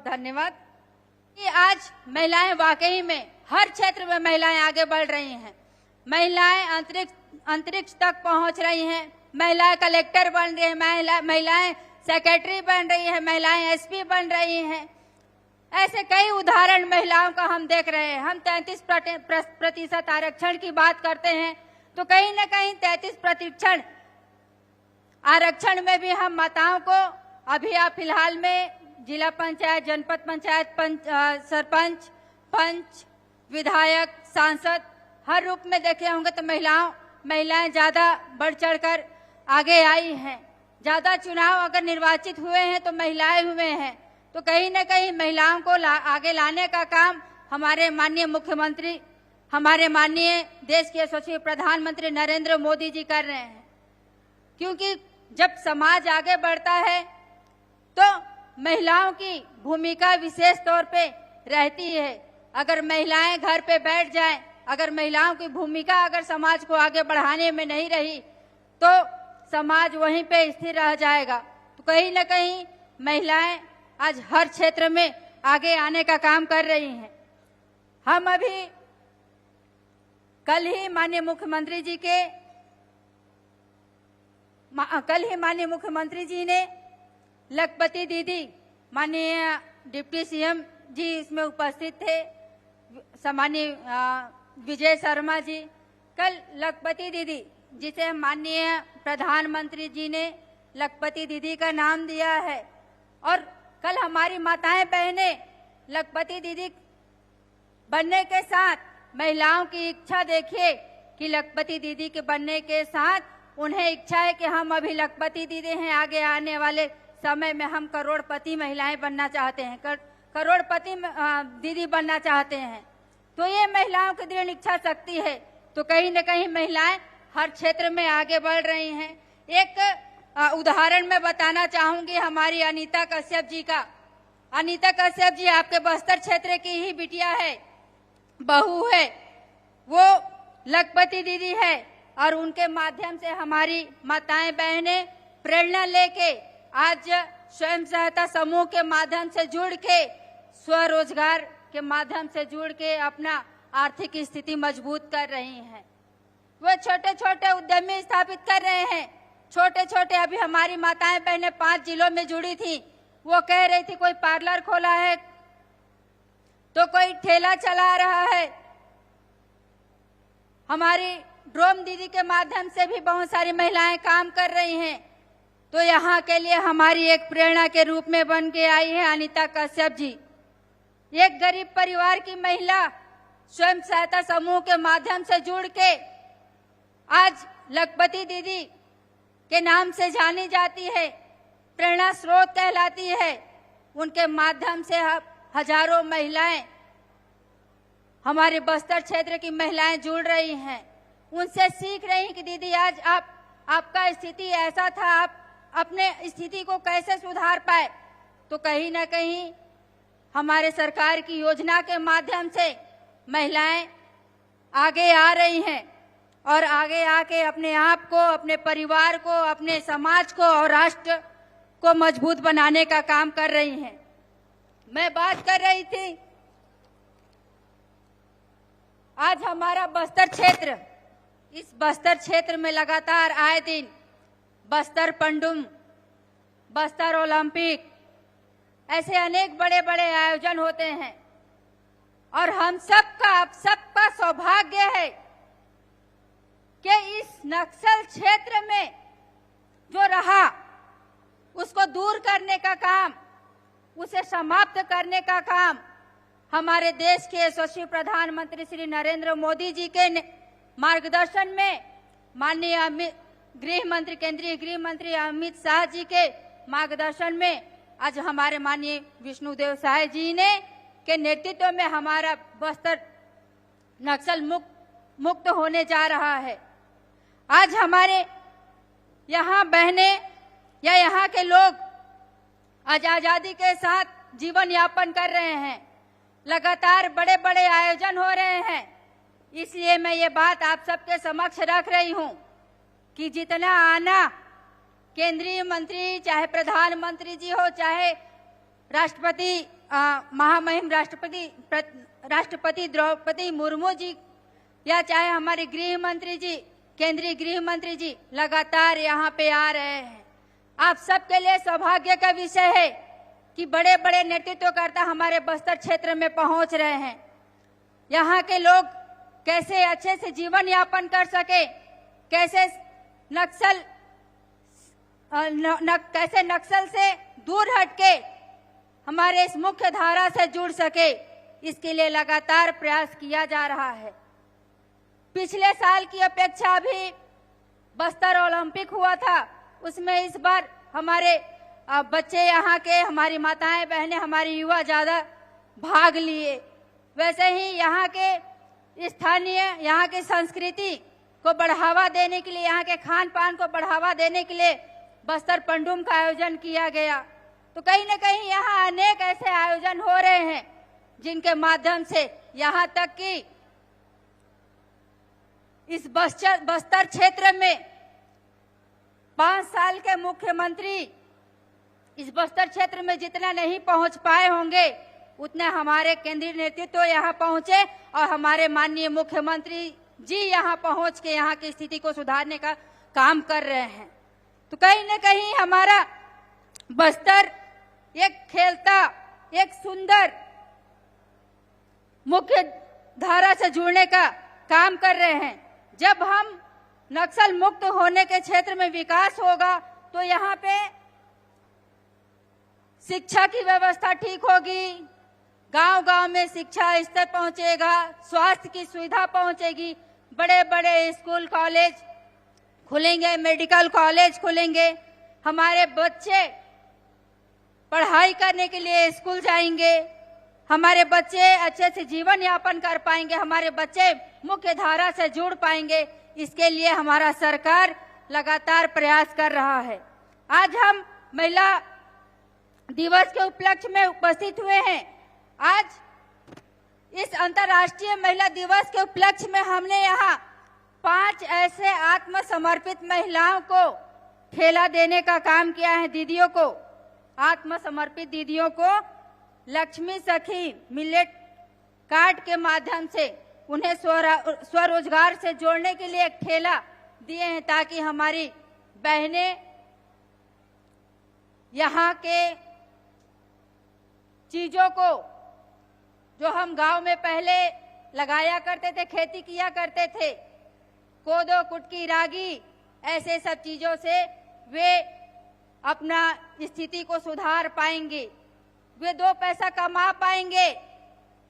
धन्यवाद। कि आज महिलाएं वाकई में हर क्षेत्र में महिलाएं आगे बढ़ रही हैं। महिलाएं अंतरिक्ष तक पहुंच रही हैं। महिलाएं कलेक्टर बन रही हैं, महिलाएं सेक्रेटरी बन रही हैं, महिलाएं एसपी बन रही हैं। ऐसे कई उदाहरण महिलाओं का हम देख रहे हैं। हम 33% आरक्षण की बात करते हैं तो कहीं न कहीं 33% आरक्षण में भी हम माताओं को अभी फिलहाल में जिला पंचायत, जनपद पंचायत, सरपंच, पंच, विधायक, सांसद हर रूप में देखे होंगे तो महिलाएं ज्यादा बढ़ चढ़कर आगे आई हैं। ज्यादा चुनाव अगर निर्वाचित हुए हैं तो महिलाएं हुए हैं। तो कहीं न कहीं महिलाओं को आगे लाने का काम हमारे माननीय मुख्यमंत्री, हमारे माननीय देश के यशस्वी प्रधानमंत्री नरेंद्र मोदी जी कर रहे हैं। क्योंकि जब समाज आगे बढ़ता है तो महिलाओं की भूमिका विशेष तौर पे रहती है। अगर महिलाएं घर पे बैठ जाएं, अगर महिलाओं की भूमिका अगर समाज को आगे बढ़ाने में नहीं रही तो समाज वहीं पे स्थिर रह जाएगा। तो कहीं न कहीं महिलाएं आज हर क्षेत्र में आगे आने का काम कर रही हैं। हम अभी कल ही माननीय मुख्यमंत्री जी ने लखपति दीदी, माननीय डिप्टी सीएम जी इसमें उपस्थित थे, सम्मानीय विजय शर्मा जी। कल लखपति दीदी जिसे माननीय प्रधानमंत्री जी ने लखपति दीदी का नाम दिया है, और कल हमारी माताएं बहनें लखपति दीदी बनने के साथ महिलाओं की इच्छा देखिए कि लखपति दीदी के बनने के साथ उन्हें इच्छा है कि हम अभी लखपति दीदी हैं, आगे आने वाले समय में हम करोड़पति महिलाएं बनना चाहते हैं, करोड़पति दीदी बनना चाहते हैं। तो ये महिलाओं की दृढ़ इच्छा शक्ति है। तो कहीं न कहीं महिलाएं हर क्षेत्र में आगे बढ़ रही हैं। एक उदाहरण मैं बताना चाहूंगी हमारी अनीता कश्यप जी का। अनीता कश्यप जी आपके बस्तर क्षेत्र की ही बिटिया है, बहू है, वो लखपति दीदी है, और उनके माध्यम से हमारी माताएं बहनें प्रेरणा लेके आज स्वयं सहायता समूह के माध्यम से जुड़ के, स्वरोजगार के माध्यम से जुड़ के अपना आर्थिक स्थिति मजबूत कर रही हैं। वो छोटे छोटे उद्यमी स्थापित कर रहे हैं। छोटे छोटे अभी हमारी माताएं बहनें 5 जिलों में जुड़ी थी। वो कह रही थी कोई पार्लर खोला है तो कोई ठेला चला रहा है। हमारी ड्रोन दीदी के माध्यम से भी बहुत सारी महिलाएं काम कर रही हैं। तो यहाँ के लिए हमारी एक प्रेरणा के रूप में बन के आई है अनीता कश्यप जी। एक गरीब परिवार की महिला स्वयं सहायता समूह के माध्यम से जुड़ के आज लखपति दीदी के नाम से जानी जाती है, प्रेरणा स्रोत कहलाती है। उनके माध्यम से हजारों महिलाएं, हमारे बस्तर क्षेत्र की महिलाएं जुड़ रही हैं। उनसे सीख रही हैं कि दीदी आज आपका स्थिति ऐसा था, आप अपने स्थिति को कैसे सुधार पाए। तो कहीं ना कहीं हमारे सरकार की योजना के माध्यम से महिलाएं आगे आ रही हैं और आगे आके अपने आप को, अपने परिवार को, अपने समाज को और राष्ट्र को मजबूत बनाने का काम कर रही हैं। मैं बात कर रही थी आज हमारा बस्तर क्षेत्र, इस बस्तर क्षेत्र में लगातार आए दिन बस्तर पंडुम, बस्तर ओलंपिक, ऐसे अनेक बड़े बड़े आयोजन होते हैं। और हम सबका सौभाग्य है कि इस नक्सल क्षेत्र में जो रहा उसको दूर करने का काम, उसे समाप्त करने का काम हमारे देश के यशस्वी प्रधानमंत्री श्री नरेंद्र मोदी जी के मार्गदर्शन में, माननीय केंद्रीय गृह मंत्री अमित शाह जी के मार्गदर्शन में आज हमारे माननीय विष्णुदेव साय जी ने के नेतृत्व में हमारा बस्तर नक्सल मुक्त होने जा रहा है। आज हमारे यहाँ बहनें या यहाँ के लोग आज आजादी के साथ जीवन यापन कर रहे हैं। लगातार बड़े बड़े आयोजन हो रहे हैं। इसलिए मैं ये बात आप सबके समक्ष रख रही हूँ कि जितना आना केंद्रीय मंत्री, चाहे प्रधानमंत्री जी हो, चाहे राष्ट्रपति महामहिम राष्ट्रपति द्रौपदी मुर्मू जी या चाहे हमारे गृह मंत्री जी, केंद्रीय गृह मंत्री जी लगातार यहाँ पे आ रहे हैं। आप सबके लिए सौभाग्य का विषय है कि बड़े बड़े नेतृत्वकर्ता हमारे बस्तर क्षेत्र में पहुंच रहे हैं। यहाँ के लोग कैसे अच्छे से जीवन यापन कर सके, कैसे नक्सल से दूर हटके हमारे इस मुख्य धारा से जुड़ सके, इसके लिए लगातार प्रयास किया जा रहा है। पिछले साल की अपेक्षा भी बस्तर ओलंपिक हुआ था, उसमें इस बार हमारे बच्चे यहाँ के, हमारी माताएं बहनें, हमारी युवा ज्यादा भाग लिए। वैसे ही यहाँ के स्थानीय, यहाँ की संस्कृति को बढ़ावा देने के लिए, यहाँ के खान पान को बढ़ावा देने के लिए बस्तर पंडुम का आयोजन किया गया। तो कहीं न कहीं यहाँ अनेक ऐसे आयोजन हो रहे हैं जिनके माध्यम से यहाँ तक कि इस बस्तर क्षेत्र में 5 साल के मुख्यमंत्री इस बस्तर क्षेत्र में जितना नहीं पहुंच पाए होंगे, उतना हमारे केंद्रीय नेतृत्व यहाँ पहुंचे और हमारे माननीय मुख्यमंत्री जी यहाँ पहुंच के यहाँ की स्थिति को सुधारने का काम कर रहे हैं। तो कहीं न कहीं हमारा बस्तर एक खेलता, एक सुंदर मुख्य धारा से जुड़ने का काम कर रहे हैं। जब हम नक्सल मुक्त होने के क्षेत्र में विकास होगा तो यहाँ पे शिक्षा की व्यवस्था ठीक होगी, गांव-गांव में शिक्षा स्तर पहुंचेगा, स्वास्थ्य की सुविधा पहुंचेगी, बड़े बड़े स्कूल कॉलेज खुलेंगे, मेडिकल कॉलेज खुलेंगे, हमारे बच्चे पढ़ाई करने के लिए स्कूल जाएंगे, हमारे बच्चे अच्छे से जीवन यापन कर पाएंगे, हमारे बच्चे मुख्य धारा से जुड़ पाएंगे। इसके लिए हमारा सरकार लगातार प्रयास कर रहा है। आज हम महिला दिवस के उपलक्ष्य में उपस्थित हुए हैं। आज इस अंतर्राष्ट्रीय महिला दिवस के उपलक्ष्य में हमने यहाँ 5 ऐसे आत्मसमर्पित महिलाओं को ठेला देने का काम किया है। दीदियों को, आत्मसमर्पित दीदियों को लक्ष्मी सखी मिलेट कार्ड के माध्यम से उन्हें स्वरोजगार से जोड़ने के लिए एक ठेला दिए हैं, ताकि हमारी बहनें यहाँ के चीजों को, जो हम गांव में पहले लगाया करते थे, खेती किया करते थे, कोदो, कुटकी, रागी, ऐसे सब चीजों से वे अपना स्थिति को सुधार पाएंगे, वे 2 पैसा कमा पाएंगे।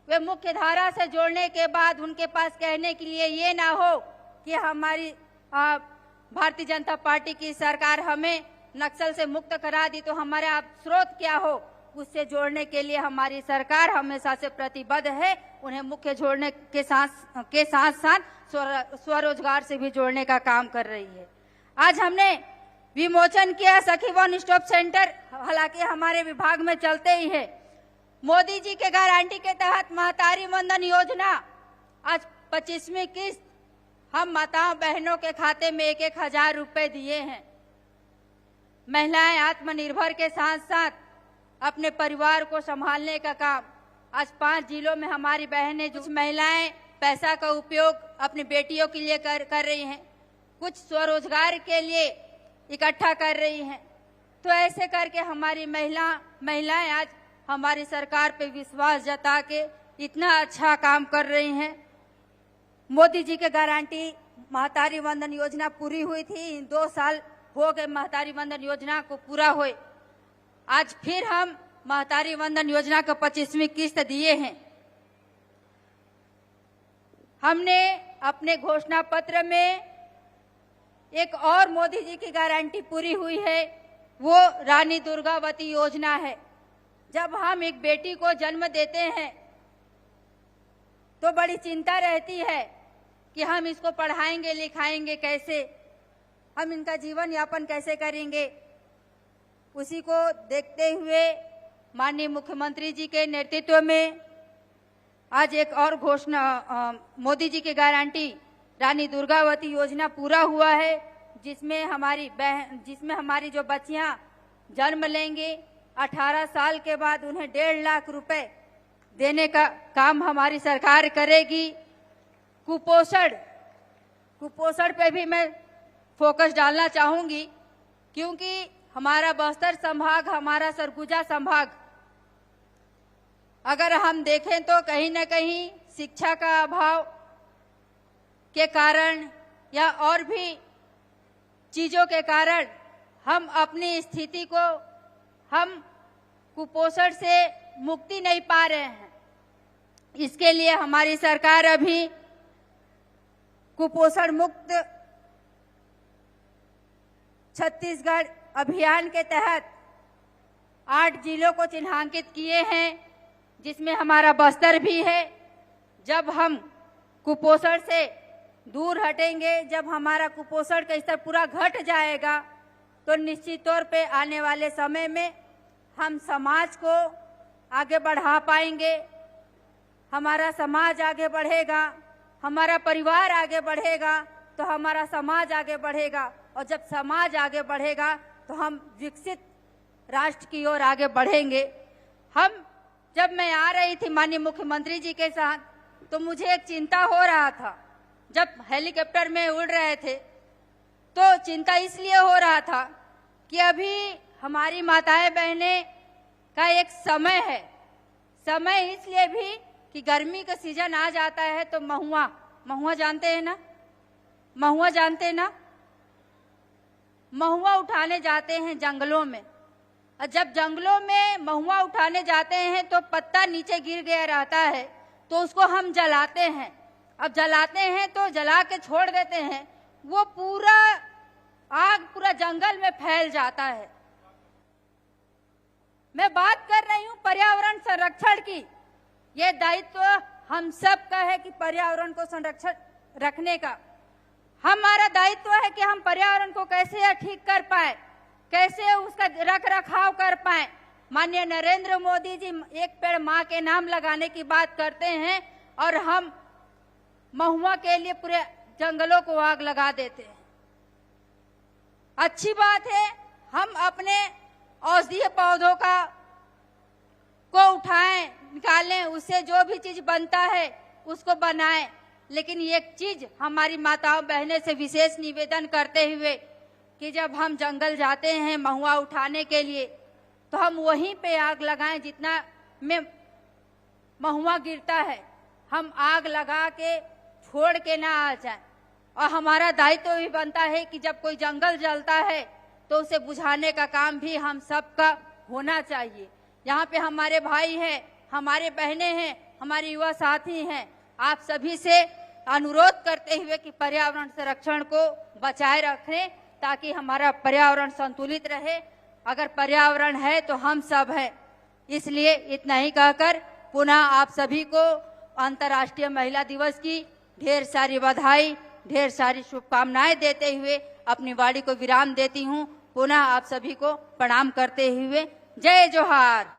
वे मुख्य धारा से जोड़ने के बाद उनके पास कहने के लिए ये ना हो कि हमारी भारतीय जनता पार्टी की सरकार हमें नक्सल से मुक्त करा दी, तो हमारे आप स्रोत क्या हो। उससे जोड़ने के लिए हमारी सरकार हमेशा से प्रतिबद्ध है। उन्हें मुख्य जोड़ने के साथ साथ स्वरोजगार से भी जोड़ने का काम कर रही है। आज हमने विमोचन किया सखी वन स्टॉप सेंटर, हालांकि हमारे विभाग में चलते ही है। मोदी जी के गारंटी के तहत महतारी वंदन योजना आज 25वीं किस्त हम माताओं बहनों के खाते में 1-1 रुपए दिए हैं। महिलाएं आत्मनिर्भर के साथ साथ अपने परिवार को संभालने का काम आज 5 जिलों में हमारी बहनें, जो महिलाएं पैसा का उपयोग अपनी बेटियों के लिए कर रही हैं, कुछ स्वरोजगार के लिए इकट्ठा कर रही हैं। तो ऐसे करके हमारी महिलाएं आज हमारी सरकार पे विश्वास जता के इतना अच्छा काम कर रही हैं। मोदी जी के गारंटी महतारी वंदन योजना पूरी हुई थी, 2 साल हो गए महतारी वंदन योजना को पूरा हुए। आज फिर हम महतारी वंदन योजना को 25वीं किस्त दिए हैं। हमने अपने घोषणा पत्र में एक और मोदी जी की गारंटी पूरी हुई है, वो रानी दुर्गावती योजना है। जब हम एक बेटी को जन्म देते हैं तो बड़ी चिंता रहती है कि हम इसको पढ़ाएंगे लिखाएंगे कैसे, हम इनका जीवन यापन कैसे करेंगे। उसी को देखते हुए माननीय मुख्यमंत्री जी के नेतृत्व में आज एक और घोषणा, मोदी जी की गारंटी रानी दुर्गावती योजना पूरा हुआ है, जिसमें हमारी जो बच्चियां जन्म लेंगे 18 साल के बाद उन्हें 1.5 लाख रुपए देने का काम हमारी सरकार करेगी। कुपोषण पे भी मैं फोकस डालना चाहूंगी, क्योंकि हमारा बस्तर संभाग, हमारा सरगुजा संभाग, अगर हम देखें तो कहीं न कहीं शिक्षा का अभाव के कारण या और भी चीजों के कारण हम अपनी स्थिति को, हम कुपोषण से मुक्ति नहीं पा रहे हैं। इसके लिए हमारी सरकार अभी कुपोषण मुक्त छत्तीसगढ़ अभियान के तहत 8 जिलों को चिन्हांकित किए हैं, जिसमें हमारा बस्तर भी है। जब हम कुपोषण से दूर हटेंगे, जब हमारा कुपोषण का स्तर पूरा घट जाएगा, तो निश्चित तौर पे आने वाले समय में हम समाज को आगे बढ़ा पाएंगे। हमारा समाज आगे बढ़ेगा, हमारा परिवार आगे बढ़ेगा, तो हमारा समाज आगे बढ़ेगा, और जब समाज आगे बढ़ेगा तो हम विकसित राष्ट्र की ओर आगे बढ़ेंगे। जब मैं आ रही थी माननीय मुख्यमंत्री जी के साथ, तो मुझे एक चिंता हो रहा था। जब हेलीकॉप्टर में उड़ रहे थे तो चिंता इसलिए हो रहा था कि अभी हमारी माताएं बहनें का एक समय है। समय इसलिए भी कि गर्मी का सीजन आ जाता है तो महुआ जानते हैं ना, महुआ जानते हैं ना, महुआ उठाने जाते हैं जंगलों में। और जब जंगलों में महुआ उठाने जाते हैं तो पत्ता नीचे गिर गया रहता है, तो उसको हम जलाते हैं। अब जलाते हैं तो जला के छोड़ देते हैं, वो आग पूरा जंगल में फैल जाता है। मैं बात कर रही हूँ पर्यावरण संरक्षण की। ये दायित्व हम सब का है कि पर्यावरण को संरक्षण रखने का हमारा दायित्व है कि हम पर्यावरण को कैसे ठीक कर पाए, कैसे उसका रख रखाव कर पाए। माननीय नरेंद्र मोदी जी एक पेड़ माँ के नाम लगाने की बात करते हैं, और हम महुआ के लिए पूरे जंगलों को आग लगा देते हैं। अच्छी बात है, हम अपने औषधीय पौधों को उठाएं, निकालें, उससे जो भी चीज बनता है उसको बनाएं। लेकिन एक चीज हमारी माताओं बहनें से विशेष निवेदन करते हुए कि जब हम जंगल जाते हैं महुआ उठाने के लिए, तो हम वहीं पे आग लगाएं जितना में महुआ गिरता है। हम आग लगा के छोड़ के ना आ जाएं। और हमारा दायित्व भी बनता है कि जब कोई जंगल जलता है तो उसे बुझाने का काम भी हम सबका होना चाहिए। यहाँ पे हमारे भाई हैं, हमारे बहनें हैं, हमारे युवा साथी हैं। आप सभी से अनुरोध करते हुए कि पर्यावरण संरक्षण को बचाए रखें, ताकि हमारा पर्यावरण संतुलित रहे। अगर पर्यावरण है तो हम सब हैं। इसलिए इतना ही कहकर पुनः आप सभी को अंतर्राष्ट्रीय महिला दिवस की ढेर सारी बधाई, ढेर सारी शुभकामनाएं देते हुए अपनी वाणी को विराम देती हूँ। पुनः आप सभी को प्रणाम करते हुए जय जोहार।